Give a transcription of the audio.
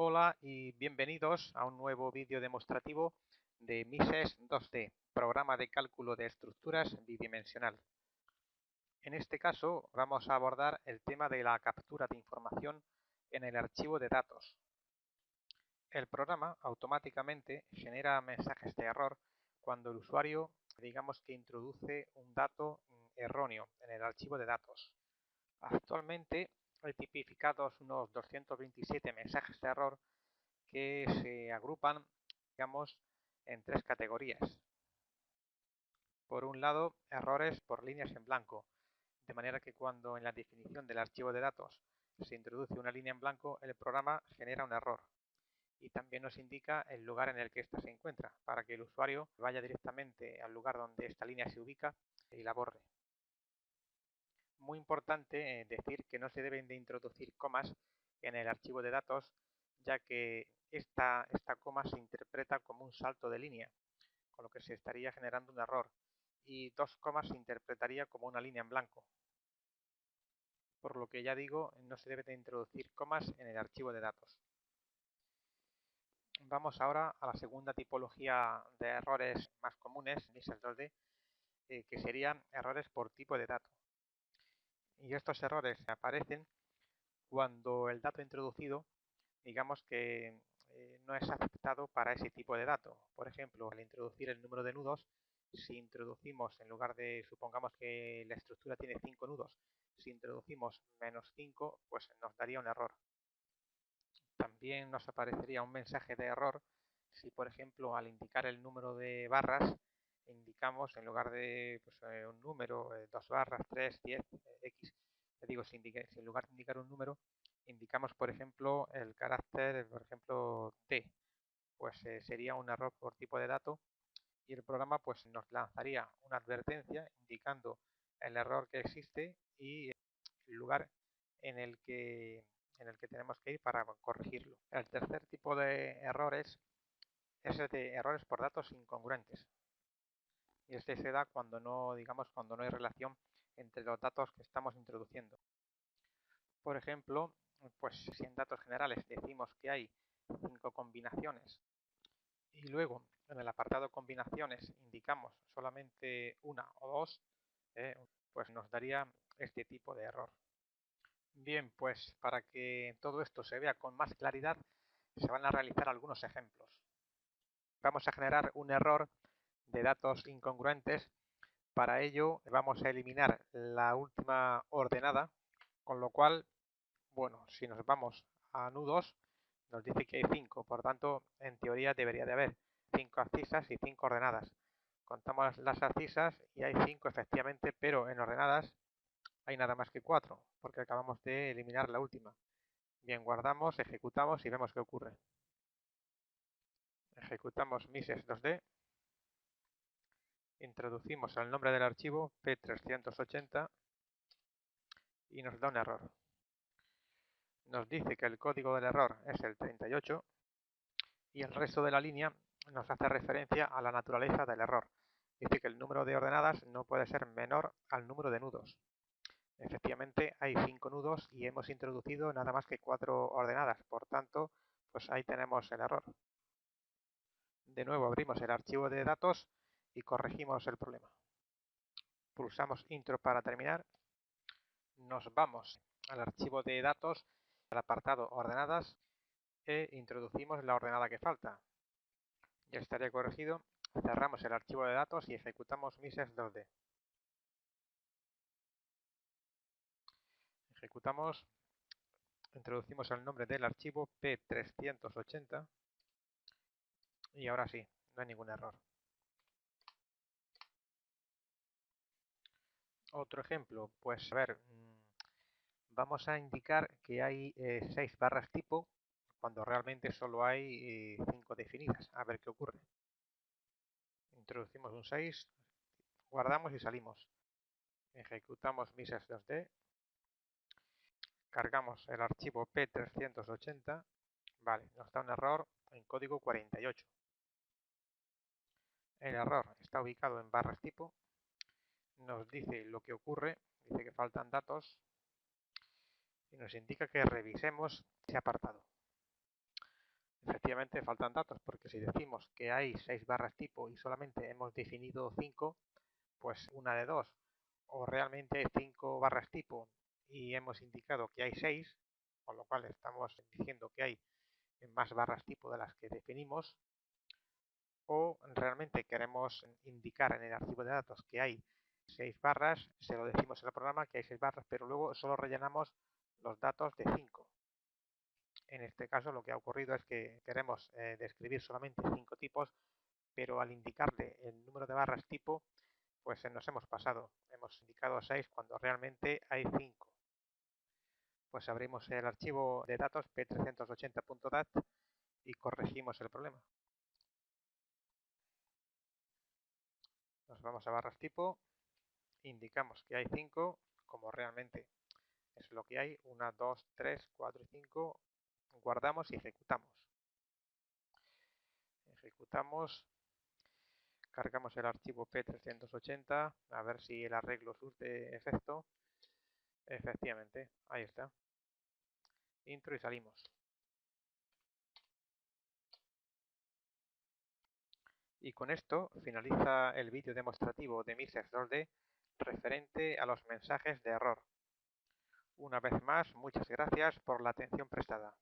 Hola y bienvenidos a un nuevo vídeo demostrativo de Mises 2D, programa de cálculo de estructuras bidimensional. En este caso vamos a abordar el tema de la captura de información en el archivo de datos. El programa automáticamente genera mensajes de error cuando el usuario, digamos que introduce un dato erróneo en el archivo de datos. Actualmente hay tipificados unos 227 mensajes de error que se agrupan, digamos, en tres categorías. Por un lado, errores por líneas en blanco, de manera que cuando en la definición del archivo de datos se introduce una línea en blanco, el programa genera un error y también nos indica el lugar en el que ésta se encuentra, para que el usuario vaya directamente al lugar donde esta línea se ubica y la borre. Muy importante decir que no se deben de introducir comas en el archivo de datos, ya que esta coma se interpreta como un salto de línea, con lo que se estaría generando un error, y dos comas se interpretaría como una línea en blanco. Por lo que ya digo, no se debe de introducir comas en el archivo de datos. Vamos ahora a la segunda tipología de errores más comunes en Mises 2D, que serían errores por tipo de dato. Y estos errores aparecen cuando el dato introducido, digamos que no es aceptado para ese tipo de dato. Por ejemplo, al introducir el número de nudos, si introducimos, en lugar de, supongamos que la estructura tiene 5 nudos, si introducimos -5, pues nos daría un error. También nos aparecería un mensaje de error si, por ejemplo, al indicar el número de barras, indicamos, en lugar de un número, 2 barras, 3, 10, X, te digo, si en lugar de indicar un número, indicamos, por ejemplo, el carácter, por ejemplo, T, pues sería un error por tipo de dato y el programa pues nos lanzaría una advertencia indicando el error que existe y el lugar en el que tenemos que ir para corregirlo. El tercer tipo de errores es el de errores por datos incongruentes. Y este se da cuando no, digamos, cuando no hay relación entre los datos que estamos introduciendo. Por ejemplo, pues si en datos generales decimos que hay 5 combinaciones y luego en el apartado combinaciones indicamos solamente una o dos, pues nos daría este tipo de error. Bien, pues para que todo esto se vea con más claridad, se van a realizar algunos ejemplos. Vamos a generar un error de datos incongruentes. Para ello vamos a eliminar la última ordenada, con lo cual, bueno, si nos vamos a nudos, nos dice que hay 5, por tanto, en teoría debería de haber 5 abscisas y 5 ordenadas. Contamos las abscisas y hay 5 efectivamente, pero en ordenadas hay nada más que 4, porque acabamos de eliminar la última. Bien, guardamos, ejecutamos y vemos qué ocurre. Ejecutamos Mises 2D, introducimos el nombre del archivo P380 y nos da un error. Nos dice que el código del error es el 38 y el resto de la línea nos hace referencia a la naturaleza del error. Dice que el número de ordenadas no puede ser menor al número de nudos. Efectivamente hay 5 nudos y hemos introducido nada más que 4 ordenadas, por tanto, pues ahí tenemos el error. De nuevo abrimos el archivo de datos y corregimos el problema. Pulsamos Intro para terminar. Nos vamos al archivo de datos, al apartado Ordenadas e introducimos la ordenada que falta. Ya estaría corregido. Cerramos el archivo de datos y ejecutamos Mises 2D. Ejecutamos, introducimos el nombre del archivo P380 y ahora sí, no hay ningún error. Otro ejemplo, pues a ver, vamos a indicar que hay 6 barras tipo cuando realmente solo hay 5 definidas. A ver qué ocurre. Introducimos un 6, guardamos y salimos. Ejecutamos Mises 2D. Cargamos el archivo P380. Vale, nos da un error en código 48. El error está ubicado en barras tipo. Nos dice lo que ocurre. Dice que faltan datos. Y nos indica que revisemos ese apartado. efectivamente faltan datos, porque si decimos que hay 6 barras tipo y solamente hemos definido 5, pues una de dos, o realmente hay 5 barras tipo y hemos indicado que hay 6, con lo cual estamos diciendo que hay más barras tipo de las que definimos, o realmente queremos indicar en el archivo de datos que hay 6 barras, se lo decimos en el programa que hay 6 barras, pero luego solo rellenamos los datos de 5. En este caso lo que ha ocurrido es que queremos describir solamente 5 tipos, pero al indicarle el número de barras tipo, pues nos hemos pasado. Hemos indicado 6 cuando realmente hay 5. Pues abrimos el archivo de datos p380.dat y corregimos el problema. Nos vamos a barras tipo, indicamos que hay 5, como realmente es lo que hay, 1, 2, 3, 4 y 5, guardamos y ejecutamos. Ejecutamos, cargamos el archivo p380, a ver si el arreglo surte efecto. Efectivamente, ahí está. Intro y salimos. Y con esto finaliza el vídeo demostrativo de Mises 2D referente a los mensajes de error. Una vez más, muchas gracias por la atención prestada.